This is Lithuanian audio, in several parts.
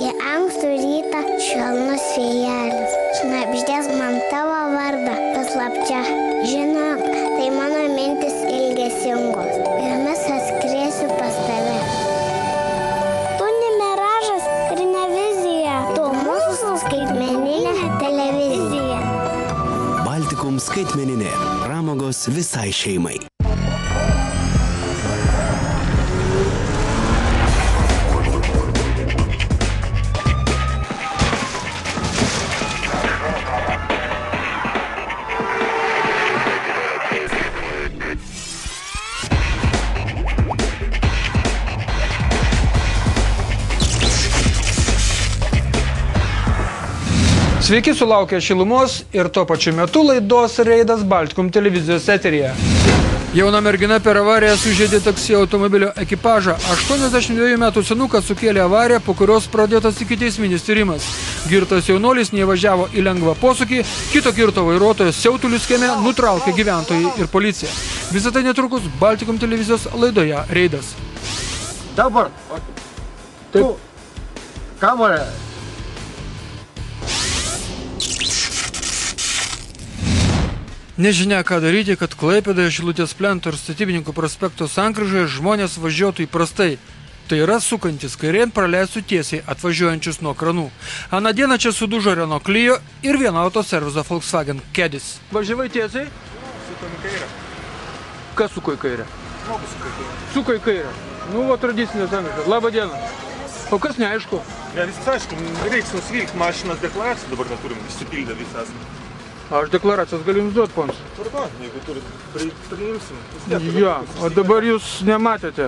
Į ankstų rytą švelnus vėjelis. Šnabždės man tavo vardą, paslapčia. Žinok, tai mano mintis ilgesingos. Jomis atskrėsiu pas tave. Tu ne miražas ir ne vizija. Tu mūsų skaitmeninė televizija. Baltikum skaitmeninė. Pramogos visai šeimai. Sveiki sulaukę šilumos ir tuo pačiu metu laidos Reidas Baltikum televizijos eteryje. Jauna mergina per avariją sužeidė taksi automobilio ekipažą. 82 metų senukas sukėlė avariją, po kurios pradėtas ikiteisminis tyrimas. Girtas jaunuolis neįvažiavo į lengvą posūkį, kito girto vairuotojas siautulius kieme nutraukė gyventojai ir policija. Visą tai netrukus Baltikum televizijos laidoje Reidas. Dabar, tu, kamerą. Nežinia, ką daryti, kad Klaipėdoje, Šilutės plento ir Statybininkų prospekto sankryžoje žmonės važiuotų įprastai. Tai yra sukantis kairėn praleistų tiesiai atvažiuojančius nuo kranų. Aną dieną čia sudužo Renault Clio ir vieno autoservizo Volkswagen Kedis. Važiavai tiesiai? Sukom į kairę. Kas suko į kairę? Žmogus suko į kairę. Suko į kairę. Nu, va, tradicinė sankryža. Labą dieną. O kas neaišku? Ne, viskas aišku, reiks nusvilgti mašinos deklaraciją, dabar neturim išsipildę visą esmę. Aš deklaracijas galiu jums duoti, pons. Tvarko, jeigu turit, priimsim. Jo, o dabar jūs nematėte.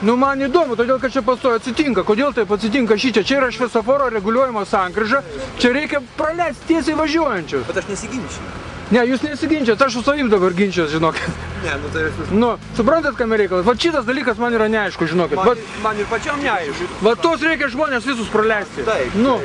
Nu, man įdomu, todėl, kad čia pastoja atsitinka. Kodėl taip atsitinka šičia? Čia yra šviesoforo reguliuojimo sankryža. Čia reikia praleisti tiesiai važiuojančius. Bet aš nesiginčiu. Ne, jūs nesiginčiat, aš su savim dabar ginčias, žinokit. Ne, nu tai aš... Nu, suprantat, kame reikalas? Vat šitas dalykas man yra neaišku, žinokit. Man ir pačiam neaišku. Va tos reikia žmonės visus praleisti. Taip, nu.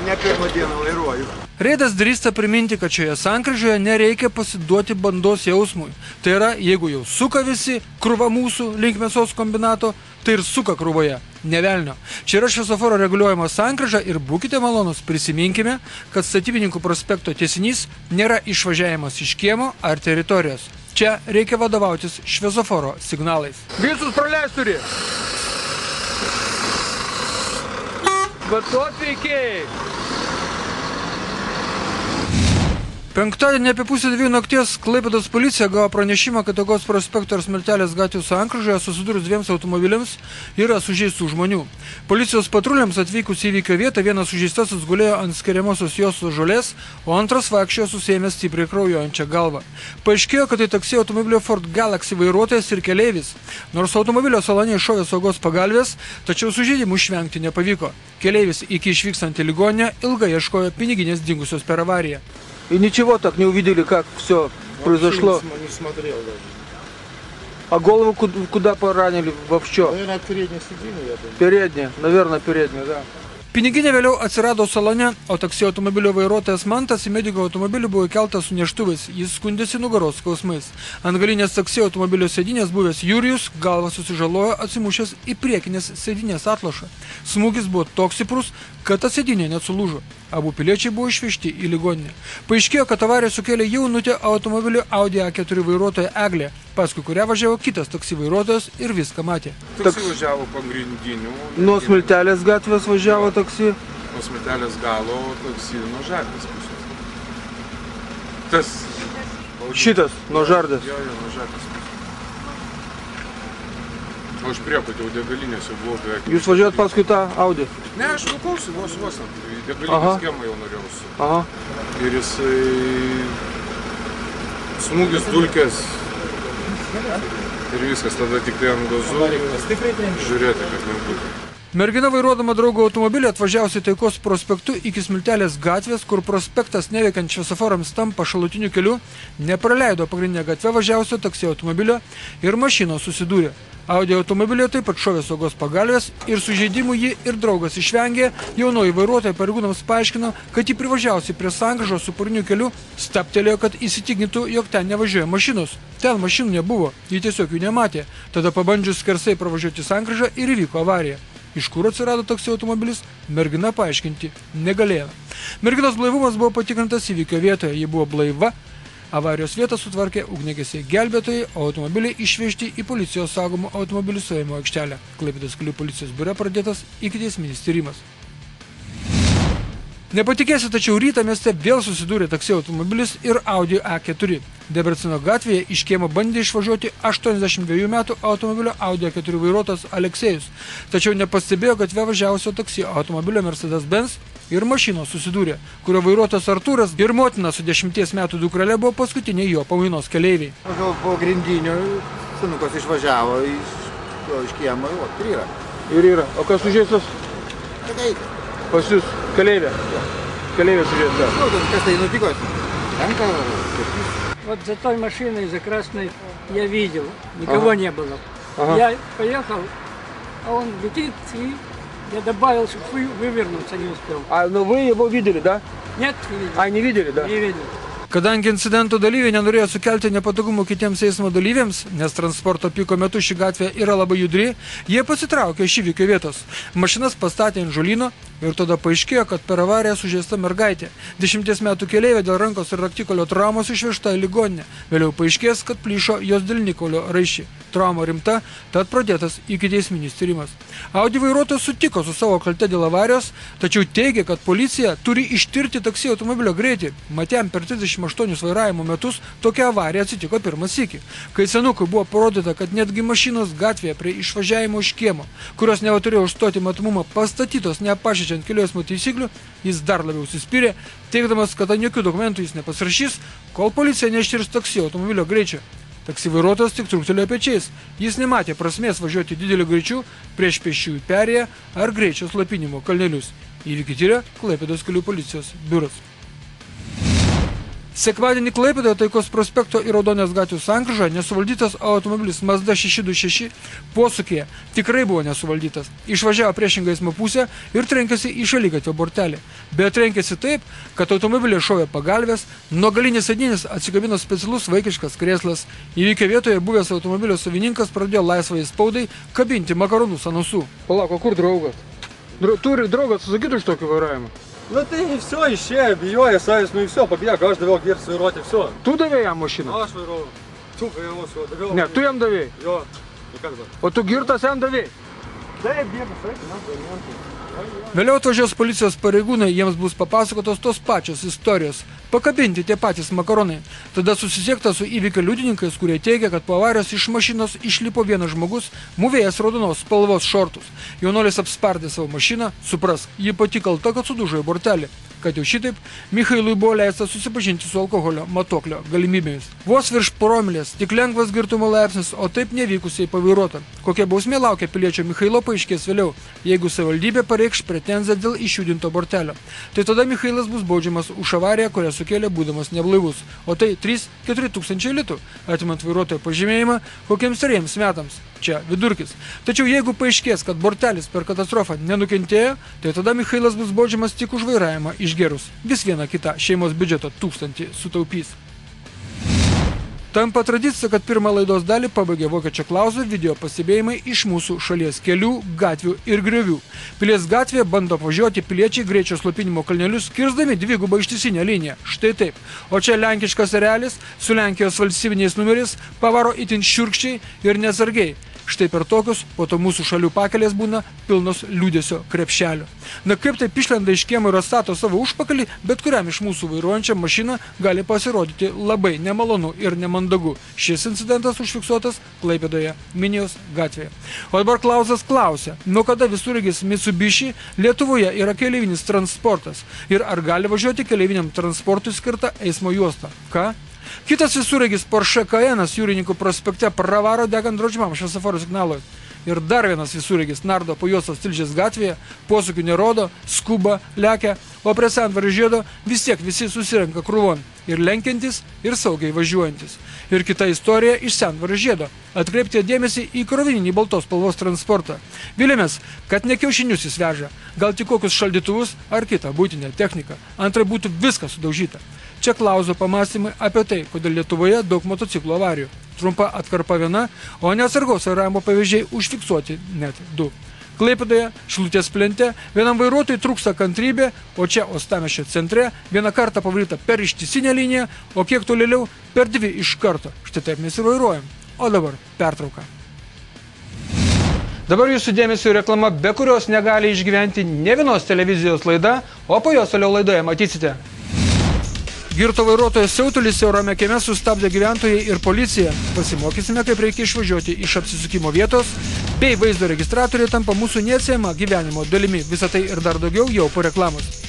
Ne pirmą dieną vairuoju. Reidas drįsta priminti, kad šioje sankryžoje nereikia pasiduoti bandos jausmui. Tai yra, jeigu jau suka visi krūva mūsų link mėsos kombinato, tai ir suka krūvoje, ne velnio. Čia yra šviesoforo reguliuojama sankryža ir būkite malonus, prisiminkime, kad Statybininkų prospekto tiesinys nėra išvažiavimas iš kiemo ar teritorijos. Čia reikia vadovautis šviesoforo signalais. Visus praleist turi. Vatot veikėjai. Penktadienį apie pusę 2 nakties Klaipėdos policija gavo pranešimą, kad Togos prospekto ir Smiltelės gatvių sankryžoje susidūrus 2 automobiliams yra sužeistų žmonių. Policijos patruliams atvykus į įvykio vietą vienas sužeistasis gulėjo ant skiriamosios juostos žolės, o antras vaikščiojo susiėmęs stipriai kraujuojančią galvą. Paaiškėjo, kad tai taksi automobilio Ford Galaxy vairuotojas ir keleivis. Nors automobilio salone iššovė saugos pagalvės, tačiau sužeidimų išvengti nepavyko. Keleivis iki išvykstant į ligoninę ilgai ieškojo piniginės dingusios per avariją. И ничего так не увидели, как все произошло? Не смотрел даже. А голову куда поранили? Во что? Наверное, переднее сиденье, я думаю. Переднее, наверное, переднее, да. Piniginė vėliau atsirado salone, o taksi automobilio vairuotojas Mantas į mediko automobilį buvo įkeltas su neštuvais. Jis skundėsi nugaros skausmais. Ant galinės taksi automobilio sėdinės buvęs Jurijus galvą susižalojo atsimušęs į priekinės sėdinės atlošą. Smūgis buvo toks stiprus, kad ta sėdinė net sulūžo. Abu piliečiai buvo išvežti į ligoninę. Paaiškėjo, kad avariją sukėlė jaunutė automobilio Audi A4 vairuotoja Eglė, paskui kurią važiavo kitas taksi vairuotojas ir viską matė. Taksi važiavo pagrindiniu. Nuo Smiltelės gatvės važiavo taksi. Nuo Smiltelės galo taksi nuo Žardės pusės. Tas... Šitas, nuo Žardės. Jo, nuo Žardės. O iš priekų jau degalinės jau buvo beveik. Jūs važiuojat paskui tą Audi? Ne, aš nukausiu vos. Degalinės kiemą jau norėjau su. Aha. Ir jisai... Smūgis dulkės. Ir viskas, tada tik tai ant gazų. Žiūrėti, kad nebūtų. Mergina vairuodama draugo automobilį atvažiavusi Taikos prospektu iki Smiltelės gatvės, kur prospektas neveikiant šviesoforams tampa šalutiniu keliu, nepraleido pagrindinę gatvę važiavusio taksi automobilio ir mašinos susidūrė. Audi automobilio taip pat šovė saugos pagalvės ir sužeidimų jį ir draugas išvengė. Jaunoji vairuotoja pareigūnams paaiškino, kad jį privažiavusi prie sankryžos su puriniu keliu stabtelėjo, kad įsitikintų, jog ten nevažiuoja mašinos. Ten mašinų nebuvo, ji tiesiog jų nematė. Tada pabandžius skersai pravažiuoti sankryžą ir įvyko avarija. Iš kur atsirado taksi automobilis, mergina paaiškinti negalėjo. Merginos blaivumas buvo patikrintas įvykio vietoje, ji buvo blaiva. Avarijos vietą sutvarkė ugniagesiai gelbėtojai, o automobiliai išvežti į policijos saugomų automobilių stovėjimo aikštelę. Klaipėdos kelių policijos biure pradėtas ikiteisminis tyrimas. Nepatikėsi, tačiau rytą mieste vėl susidūrė taksi automobilis ir Audi A4. Debrecino gatvėje iš kiemo bandė išvažiuoti 82 metų automobilio Audi A4 vairuotojas Aleksejus, tačiau nepastebėjo, kad važiavusio taksi automobilio Mercedes-Benz ir mašinos susidūrė, kurio vairuotojas Artūras ir motina su 10 metų dukrele buvo paskutiniai jo pamainos keleiviai. Po grindinio senukas išvažiavo iš kiemo, ir yra. Ir yra. O kas sužeistas? Pas jūs keleivė? Keleivė sužeistas. Kas tai nutiko? Tenka. Вот за той машиной, за красной, я видел, никого не было. Я поехал, а он летит, и я добавил, чтобы вывернуться не успел. Но вы его видели, да? Нет, не видел. Не видели, да? Не видел. Kadangi incidento dalyviai nenorėjo sukelti nepatogumų kitiems eismo dalyviams, nes transporto piko metu ši gatvė yra labai judri, jie pasitraukė iš įvykio vietos. Mašinas pastatė ant žolyno ir tada paaiškėjo, kad per avariją sužeista mergaitė. 10 metų keleivė dėl rankos ir raktikolio traumos išvežta į ligoninę. Vėliau paaiškės, kad plyšo jos delnikolio raiščiai. Trauma rimta, tad pradėtas ikiteisminis tyrimas. Audi vairuotojas sutiko su savo kalte dėl avarijos, tačiau teigė, kad policija turi ištirti taksi automobilio greitį. Matėm per 38 vairavimo metus tokia avarija atsitiko pirmą sykį. Kai senukui buvo parodyta, kad netgi mašinos gatvėje prie išvažiavimo iš kiemo, kurios neturėjo užstoti matomumą, pastatytos nepažeidžiant kelių eismo taisyklių, jis dar labiau užsispyrė, teigdamas, kad ant jokių dokumentų jis nepasirašys, kol policija neištirs taksi automobilio greičio. Taksi vairuotojas tik trūktelėjo pečiais. Jis nematė prasmės važiuoti dideliu greičiu prieš pėsčiųjų perėją ar greičio slopinimo kalnelius. Įvykį tyrė Klaipėdos kelių policijos biuras. Sekmadienį Klaipėdoje Taikos prospekto ir Raudonės gatvių sankryžoje nesuvaldytas automobilis Mazda 626 posūkyje tikrai buvo nesuvaldytas. Išvažiavo priešingą eismo pusę ir trenkėsi į šaligatvio bortelį. Bet trenkėsi taip, kad automobilė šovė pagalvės, nuo galinės sėdynės atsikabino specialus vaikiškas krėslas. Įvykio vietoje buvęs automobilio savininkas pradėjo laisvai spaudai kabinti makaronus ant ausų. Palauk, o kur draugas? Turi draugas susakyti už tokį vairavimą? Ну ты все, išėjo, bijoja savęs, nu и все, pabėgo, aš daviau girtis vairuoti, все. Tu davėjai jam mašiną? Aš vairuoju. Tu vairuoju, daviau. Ne, tu jam davėjai. Jo, tai kas dabar? O tu girtas jam davėjai? Taip, bėgas, taip, na, variantai. Vėliau atvažiuos policijos pareigūnai, jiems bus papasakotos tos pačios istorijos. Pakabinti tie patys makaronai. Tada susisiekta su įvykio liudininkais, kurie teigia, kad po avarijos iš mašinos išlipo vienas žmogus, mūvėjęs raudonos spalvos šortus. Jaunuolis apspardė savo mašiną, suprask, ji pati kalta, kad sudužo į bortelį. Kad jau šitaip, Michailui buvo leista susipažinti su alkoholio matuoklio galimybėmis. Vos virš promilės, tik lengvas girtumo laipsnis, o taip nevykusiai pavairuota. Kokia bausmė laukia piliečio Michailo paaiškės vėliau, jeigu savivaldybė pareikš pretenziją dėl išjudinto bortelio. Tai tada Michailas bus baudžiamas už avariją, kurią sukėlė būdamas neblaivus. O tai 3-4 tūkstančiai litų, atimant vairuotojo pažymėjimą kokiems 3 metams. Čia vidurkis. Tačiau jeigu paaiškės, kad bortelis per katastrofą nenukentėjo, tai tada Michailas bus baudžiamas tik už vairavimą išgerus. Vis viena kita šeimos biudžeto 1000 sutaupys. Tampa tradicija, kad pirmą laidos dalį pabaigė Vokiečio Klauso video pastebėjimai iš mūsų šalies kelių, gatvių ir griovių. Pilies gatvėje bando važiuoti piliečiai greičio slopinimo kalnelius, kirsdami dvigubą ištisinę liniją. Štai taip. O čia lenkiškas erelis su Lenkijos valstybiniais numeriais pavaro itin šiurkščiai ir neatsargiai. Štai per tokius, po to mūsų šalių pakelės būna pilnos liūdesio krepšelio. Na kaip taip išlenda iš kiemo ir atstato savo užpakalį, bet kuriam iš mūsų vairuojančią mašiną gali pasirodyti labai nemalonu ir nemandagu. Šis incidentas užfiksuotas Klaipėdoje, Minijos gatvėje. O dabar Klausas klausia, nuo kada visureigis Mitsubishi Lietuvoje yra keleivinis transportas ir ar gali važiuoti keleiviniam transportui skirta eismo juosta? Ką? Kitas visureigis Porsche Cayennas Jūrininkų prospekte pravaro degant draudžiamam šviesoforo signalui. ir dar vienas visureigis nardo po Juostos Tilžės gatvėje, posūkių nerodo, skuba, lekia, o prie Sentvario žiedo vis tiek visi susirenka krūvon, ir lenkiantis, ir saugiai važiuojantis. Ir kita istorija iš Sentvario žiedo. Atkreipti dėmesį į krovininį baltos spalvos transportą. Vilėmės, kad ne kiaušinius jis veža, gal tik kokius šaldytuvus ar kitą buitinę techniką. Antrai būtų viskas sudaužyta. Čia Klauso pamąstymai apie tai, kodėl Lietuvoje daug motociklų avarijų. Trumpa atkarpa viena, o neatsargaus vairavimo pavyzdžiai užfiksuoti net 2. Klaipėdoje, Šilutės plente, vienam vairuotojui trūksta kantrybė, o čia Uostamiesčio centre vieną kartą pavaryta per ištisinę liniją, o kiek tolėliau per 2 iš karto. Štai taip mes ir vairuojam. O dabar pertrauka. Dabar jūsų dėmesio reklama, be kurios negali išgyventi ne vienos televizijos laida, o po jos toliau laidoje matysite. Girto vairuotojas siautulis siaurame kieme sustabdė gyventojai ir policija. Pasimokysime, kaip reikia išvažiuoti iš apsisukimo vietos, bei vaizdo registratoriai tampa mūsų neatsiejama gyvenimo dalimi. Visą tai ir dar daugiau jau po reklamos.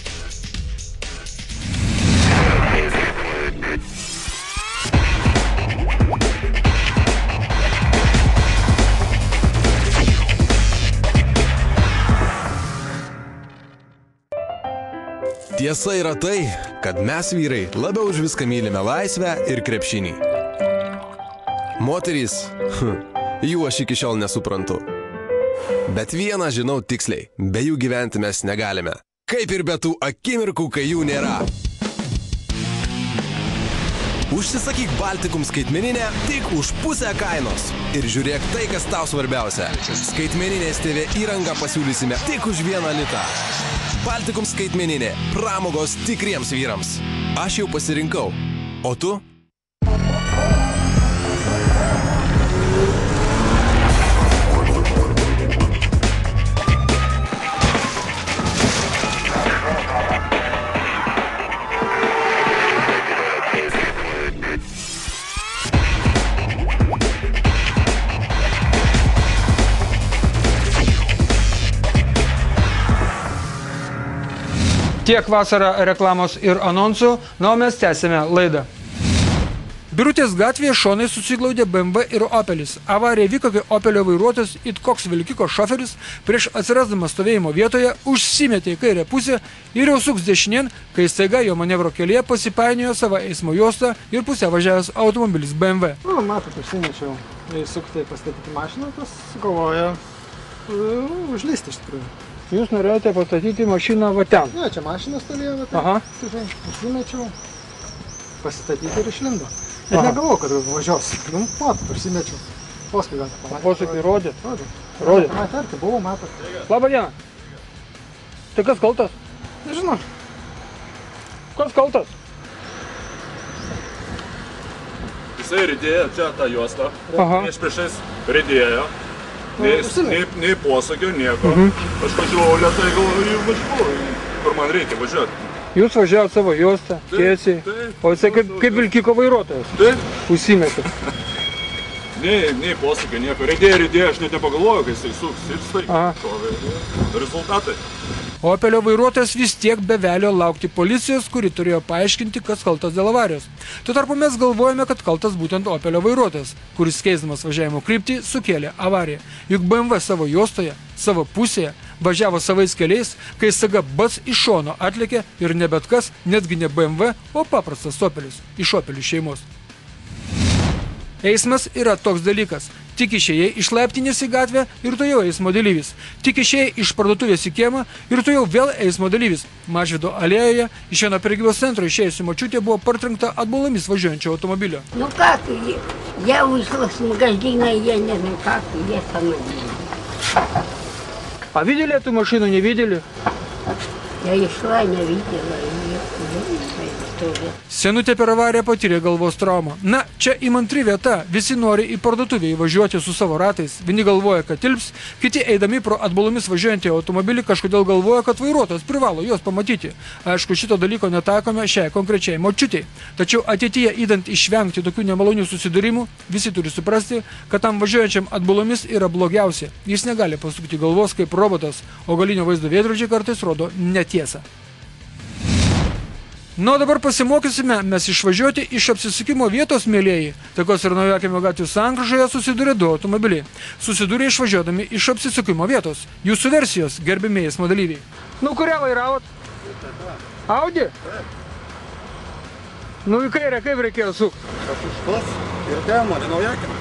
Tiesa yra tai, kad mes vyrai labiau už viską mylime laisvę ir krepšinį. Moterys, jų aš iki šiol nesuprantu. Bet vieną žinau tiksliai, be jų gyventi mes negalime. Kaip ir be tų akimirkų, kai jų nėra. Užsisakyk Baltikum skaitmeninę tik už pusę kainos. Ir žiūrėk tai, kas tau svarbiausia. Skaitmeninės TV įrangą pasiūlysime tik už 1 litą. Baltikum skaitmeninė. Pramogos tikriems vyrams. Aš jau pasirinkau. O tu? Tiek vasarą reklamos ir anonsų, na, o mes tęsime laidą. Birutės gatvėje šonai susiglaudė BMW ir Opelis. Avarija vyko, kai Opelio vairuotojas it koks vilkiko šoferis prieš atsirasdamas stovėjimo vietoje užsimetė į kairę pusę ir jau suks dešinėn, kai staiga jo manevro kelyje pasipainiojo savo eismo juostą ir pusę važiavęs automobilis BMW. Matot, užsimečiau įsukti pastatyti mašiną, tas galvoja užlysti iš tikrųjų. Jūs norėjote pastatyti mašiną va ten? Ne, čia mašinas stovėjo, va ten. Užsimečiau, pasistatyti ir išlindo. Net negalvojau, kad važiuos. Nu, matot, užsimečiau. Posūkį gal pamatė. Posūkį rodė? Rodė. Matė, arti buvau, matot. Labą dieną. Tai kas kaltas? Nežinau. Kas kaltas? Jisai ridėjo čia tą juostą. Priešais ridėjo. Nei posūkio, nieko. Aš važiuoju lėtai, važiuoju, kur man reikia važiuoti. Jūs važiavote savo juostą, tiesiai, o jisai kaip vilkiko vairuotojas. Taip. Užsimetė. Nei posūkio, nieko. Ridėjo, aš net nepagalvoju, kai jisai suks ir štai. Rezultatai. Opelio vairuotojas vis tiek bevelio laukti policijos, kuri turėjo paaiškinti, kas kaltas dėl avarijos. Tuo tarpu mes galvojame, kad kaltas būtent Opelio vairuotojas, kuris keisdamas važiavimo kryptį sukėlė avariją. Juk BMW savo juostoje, savo pusėje, važiavo savais keliais, kai staiga bats iš šono atlėkė ir ne bet kas, netgi ne BMW, o paprastas Opelis iš Opelių šeimos. Eismas yra toks dalykas. Tik išėjai iš laiptinės į gatvę ir tu jau eismo dalyvis. Tik išėjai iš parduotuvės į kiemą ir tu jau vėl eismo dalyvis. Mažvydo alėjoje iš vieno prekybos centro išėjusi močiutė buvo partrenkta atbulomis važiuojančio automobilio. Ну как, я вышла с магазина, я не знаю как, я остановилась. А видели эту машину, не видели? Я и шла, не видела, и тоже. Senutė per avariją patyrė galvos traumą. Na, čia įmantri vieta. Visi nori į parduotuvę įvažiuoti su savo ratais. Vieni galvoja, kad tilps, kiti eidami pro atbulomis važiuojantį automobilį kažkodėl galvoja, kad vairuotojas privalo juos pamatyti. Aišku, šito dalyko netaikome šiai konkrečiai močiutei. Tačiau ateityje įdant išvengti tokių nemalonių susidūrimų, visi turi suprasti, kad tam važiuojančiam atbulomis yra blogiausia. Jis negali pasukti galvos kaip robotas, o galinio vaizdo veidrodžiai kartais rodo netiesą. Nu, dabar pasimokysime mes išvažiuoti iš apsisukimo vietos, mėlėjai. Tokios ir Naujakimio gatvių sankryžoje susidūrė du automobiliai. Susidūrė išvažiuodami iš apsisukimo vietos. Jūsų versijos, gerbimieji eismo dalyviai. Nu, kurią vairavot? Audi? Nu, į kairę kaip reikėjo sukti? Aš už tos ir ten, o ne Naujakimio.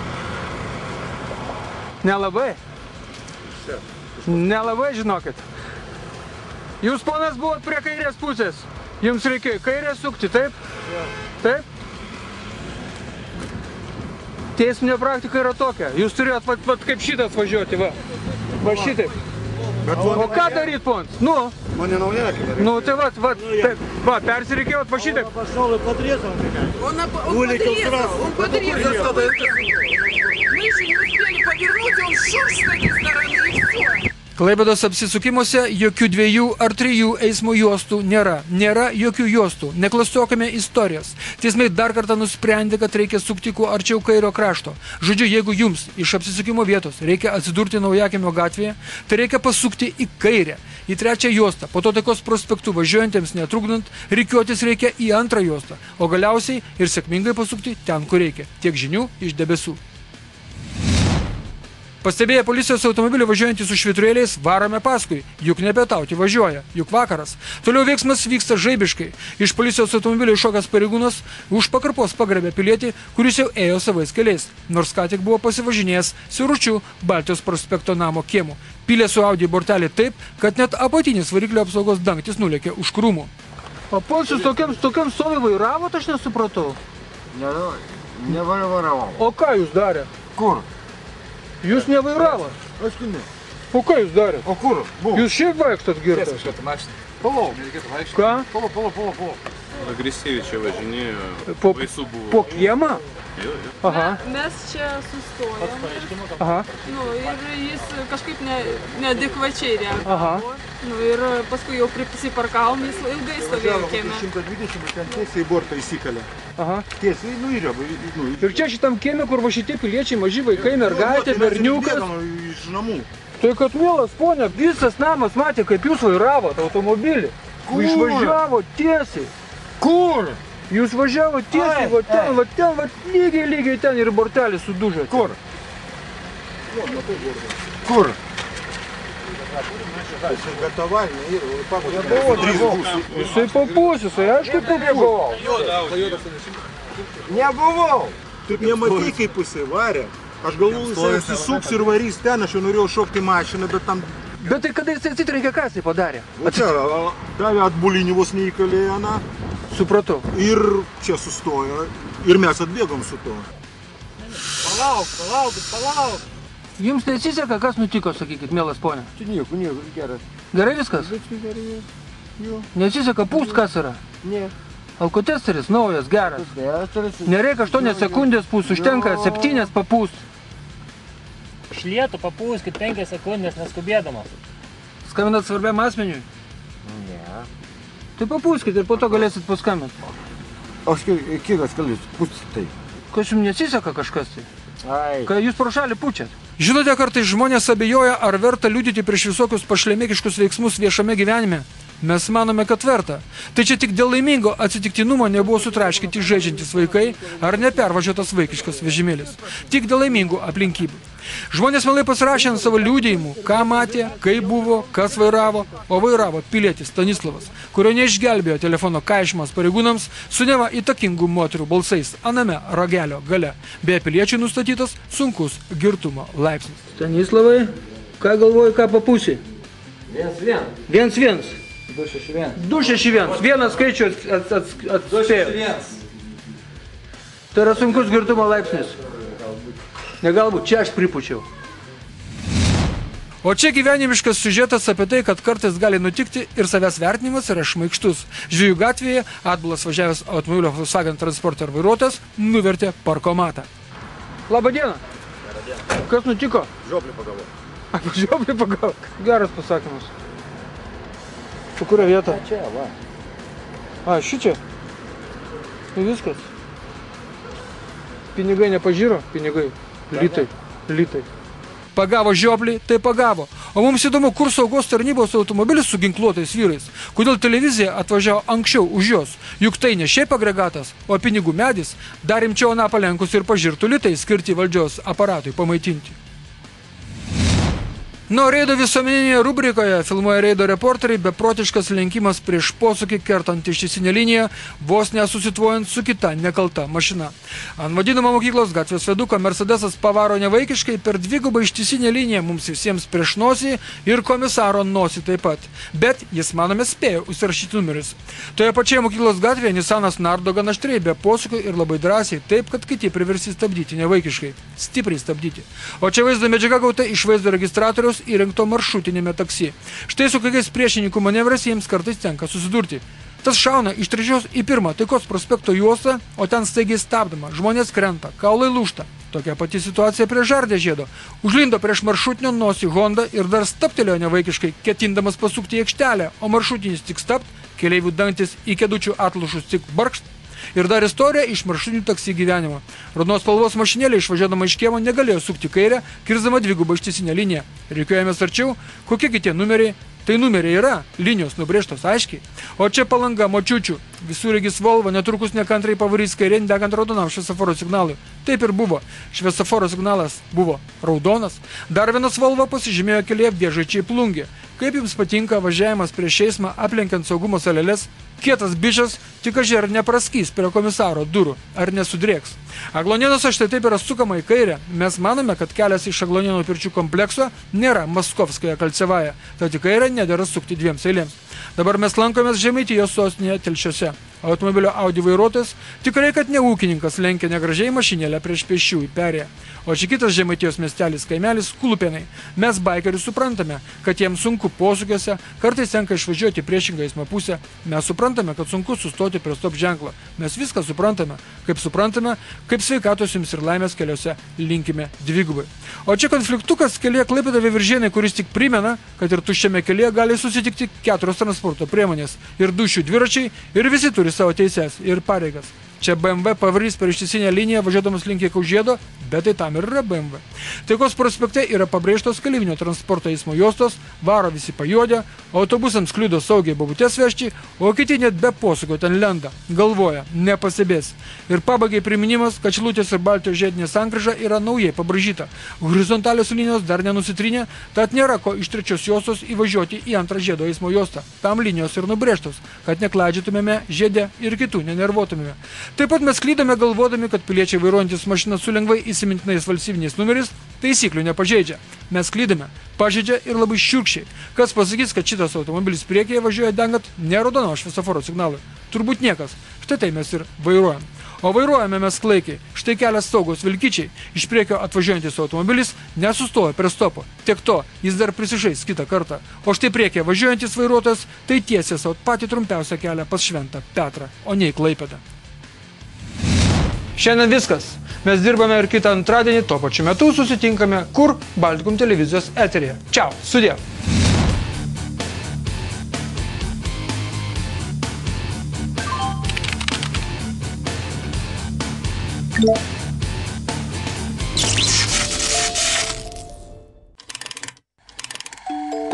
Nelabai? Nelabai, žinokit. Jūs, ponas, buvot prie kairės pusės. Jums reikėjo kairę sukti, taip? Taip? Teisminė praktika yra tokia. Jūs turėjot vat kaip šitas važiuoti, va. Va šitaip. O ką daryt, ponas? Nu? Mane Naujakimio. Nu, tai va, taip. Va, persireikėjot va šitaip. Пошел и подрезал меня. Он подрезал. Мы еще не успели повернуть, он шуш с этой стороны и все. Klaipėdos apsisukimuose jokių 2 ar 3 eismo juostų nėra. Nėra jokių juostų. Neklastokime istorijos. Teismai dar kartą nusprendė, kad reikia sukti kuo arčiau kairio krašto. Žodžiu, jeigu jums iš apsisukimo vietos reikia atsidurti Naujakimio gatvėje, tai reikia pasukti į kairę, į 3 juostą. Po to Taikos prospektu važiuojantiems netrukdant, rikiuotis reikia į 2 juostą. O galiausiai ir sėkmingai pasukti ten, kur reikia. Tiek žinių iš debesų. Pastebėję policijos automobilį važiuojantį su švyturėliais, varome paskui, juk nepietauti važiuoja, juk vakaras. Toliau veiksmas vyksta žaibiškai. Iš policijos automobilio iššokęs pareigūnas už pakarpos pagrebė pilietį, kuris jau ėjo savais keliais, nors ką tik buvo pasivažinėjęs siauručiu Baltijos prospekto namo kiemu. Pylė su Audi bortelį taip, kad net apatinis variklio apsaugos dangtis nulėkė už krūmų. O pons jūs tokiam stovi vairavot, aš nesupratau. Nevairavau. O ką jūs darė? Kur? Jūs nevairavot? Aš ne. O ką jūs darėt? O kur? Jūs šiaip vaikštot girtas? Palau. Ką? Palau. Agresyviai čia važinėjo. Baisu buvo. Po kiemą? Aha. Mes čia sustojom. Aha. Nu, ir jis kažkaip neadekvačiai reagavo. Aha. Nu, ir paskui jau prisiparkavom, jis ilgai stovėjo kieme. 120 ir ten tiesiai į bortą įsikalė. Aha. Tiesiai, nu ir jau. Ir čia šitam kieme, kur va šitie piliečiai, maži vaikai, mergaitė, berniukas. Iš namų. Tai kad, mielas ponia, visas namas matė, kaip jūs vairavot automobilį. Išvažiavo tiesiai. Kur? Jūs važiavo tiesiai, va ten, lygiai ten ir bortelį sudužėte. Kur? Kur? Jisai papūs, jisai aišku papūs. Nebuvau. Taip nematai, kaip jisai varė. Aš galvoju, jisai apsisuks ir varys ten, aš jau norėjau šokti mašiną, bet tam... Bet tai kada jisai atsitrenkė, ką jisai padarė? Čia davė atbulinį vos neįkalėjo, na. Supratau. Ir čia sustojo. Ir mes atbėgom su to. Palauk. Jums nesiseka, kas nutiko, sakykit, mielas ponia? Čia nieko, geras. Gerai viskas? Nesiseka pūst, kas yra? Ne. Alkotesteris naujas, geras. Nereikia 8 sekundės pūst, užtenka 7 papūst. Šlietų papūskit 5 sekundės neskubėdamas. Skambinat svarbiam asmeniui? Ne. Tai papūskit ir po to galėsit paskambinti. Aš kiek kalbės, pūst tai. Kas jums nesiseka kažkas tai? Ai. Kai jūs pro šalį pučiat. Žinote, kartais žmonės abejoja, ar verta liudyti prieš visokius pašlemėkiškus veiksmus viešame gyvenime. Mes manome, kad verta. Tai čia tik dėl laimingo atsitiktinumo nebuvo sutraškinti žaidžiantys vaikai ar nepervažiuotas vaikiškas vežimėlis. Tik dėl laimingų aplinkybių. Žmonės mielai pasirašė ant savo liudijimų, ką matė, kaip buvo, kas vairavo, o vairavo pilietis Stanislavas, kurio neišgelbėjo telefono kaišymas pareigūnams su neva įtakingų moterų balsais aname ragelio gale, be piliečių nustatytas sunkus girtumo laipsnis. Stanislavai, ką galvoji, ką papūsi? 1-1. 1-1. 261. 261. Vienas skaičių atspėjo. Tai yra sunkus girtumo laipsnis. Negalbūt, čia aš pripučiau. O čia gyvenimiškas siužetas apie tai, kad kartais gali nutikti ir savęs vertinimas yra šmaikštus. Žvejų gatvėje atbulas važiavęs automobilio Volkswagen Transporter vairuotojas nuvertė parkomatą. Labą dieną. Kas nutiko? Žioplį pagavo. Apie žioplį pagavo. Geras pasakymas. Su kuria vieta? Čia, va. A, šičia? Tai viskas. Pinigai nepažyro? Pinigai. Litai. Pagavo žioplį, tai pagavo. O mums įdomu, kur saugos tarnybos automobilis su ginkluotais vyrais. Kodėl televizija atvažiavo anksčiau už jos. Juk tai ne šiaip agregatas, o pinigų medis. Dar rimčiau aną palenkus ir pažirtų litai skirti valdžios aparatui pamaitinti. Nuo reido visuomeninėje rubrikoje filmuoja reido reporteriai beprotiškas lenkimas prieš posūkį kertant ištisinę liniją, vos nesusituojant su kita nekalta mašina. Ant vadinamo mokyklos gatvės veduko Mercedesas pavaro nevaikiškai per dvigubą ištisinę liniją mums visiems prieš nosį ir komisaro nosį taip pat. Bet jis, manome, spėjo užsirašyti numerius. Toje pačioje mokyklos gatvėje Nissanas nardo gan aštriai be posūkio ir labai drąsiai, taip, kad kiti priversi stabdyti nevaikiškai. Stipriai stabdyti. O čia vaizdo medžiaga gauta iš vaizdo registratoriaus įrengto maršrutinėme taksi. Štai su kokiais priešininkų manevrais jiems kartais tenka susidurti. Tas šauna iš 3 į 1 Taikos prospekto juostą, o ten staigiai stabdoma. Žmonės krenta, kaulai lūžta. Tokia pati situacija prie Žardė žiedo. Užlindo prieš maršrutinio nosį Honda ir dar stabtelėjo nevaikiškai, ketindamas pasukti į aikštelę, o maršrutinis tik stapt, keleivių dantis į kėdučių atlušus tik barkšt. Ir dar istorija iš maršrutinių taksi gyvenimo. Raudonos spalvos mašinėlė išvažiuodama iš kiemo negalėjo sukti kairę, kirsdama dvigubą ištisinę liniją. Rikiuojamės arčiau, kokie tie numeriai? Tai numeriai yra, linijos nubrėžtos aiškiai. O čia Palanga močiučių. Visureigis Volvo netrukus nekantrai pavarys kairėn degant raudonam šviesoforo signalui. Taip ir buvo. Šviesoforo signalas buvo raudonas. Dar vienas Volvo pasižymėjo kelyje vėžaičiai plungė. Kaip jums patinka važiavimas prieš eismą aplenkiant saugumo saleles? Kietas bičas, tik kažkai ar nepraskys prie komisaro durų, ar nesudrėks. Aglonėnuose štai taip yra sukama į kairę. Mes manome, kad kelias iš Aglonėnų pirčių komplekso nėra Maskovskaja Kalcevaja, tad į kairę nedera sukti 2 eilėms. Dabar mes lankomės Žemaitijos sostinėje Telšiuose. Automobilio Audi vairuotojas tikrai, kad ne ūkininkas lenkia negražiai mašinėlę prieš pėsčiųjų perėją. O čia kitas Žemaitijos miestelis kaimelis Kulupėnai. Mes baikerius suprantame, kad jiems sunku posūkiuose, kartais tenka išvažiuoti priešingą eismo pusę. Mes suprantame, kad sunku sustoti prie stop ženklo. Mes viską suprantame, kaip sveikatos jums ir laimės keliuose linkime dvigubai. O čia konfliktukas kelyje Klaipėda Veiviržėnai, kuris tik primena, kad ir tuščiame kelyje gali susitikti 4 transporto priemonės ir 2 dviračiai ir visi turi savo teises ir pareigas. Čia BMW pavarys per ištisinę liniją važiuodamas link Kaužėdo, bet tai tam ir yra BMW. Taikos prospekte yra pabrėžtos keleivinio transporto eismo juostos, varo visi pajuodę, autobusams kliudo saugiai bobutes vežti, o kiti net be posūkio ten lenda, galvoja, nepastebės. Ir pabaigai priminimas, kad Šilutės ir Baltijos žiedinė sankryža yra naujai pabrėžyta. Horizontalios linijos dar nenusitrinė, tad nėra ko iš 3 juostos įvažiuoti į 2 žiedo eismo juostą. Tam linijos ir nubrėžtos, kad neklaidžiotumėme žiede ir kitų nenervuotumėme. Taip pat mes klydome galvodami, kad piliečiai vairuojantis mašiną su lengvai įsimintinais valstybiniais numeriais taisyklių nepažeidžia. Mes klydame, pažeidžia ir labai šiurkščiai. Kas pasakys, kad šitas automobilis priekyje važiuoja dengant ne raudono šviesoforo signalui? Turbūt niekas. Štai tai mes ir vairuojam. O vairuojame mes klaikiai. Štai kelias saugos vilkičiai. Iš priekio atvažiuojantis automobilis nesustoja prie stopo. Tiek to, jis dar prisižais kitą kartą. O štai priekyje važiuojantis vairuotojas tai tiesia savo patį trumpiausią kelią pas Šventą Petrą, o ne į Klaipėdą. Šiandien viskas. Mes dirbame ir kitą antradienį, tuo pačiu metu susitinkame kur? Baltikum televizijos eteryje. Čiau, sudie.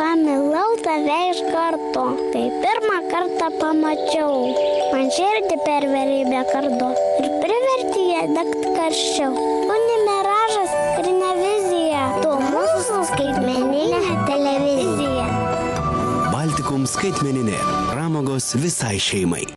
Pamilau tave iš karto, kai pirmą kartą pamačiau. Man širdį perverė be kardo ir privertė ją degt karščiau. Tu ne miražas ir ne vizija, tu mūsų skaitmeninė televizija. Baltikum skaitmeninė. Pramogos visai šeimai.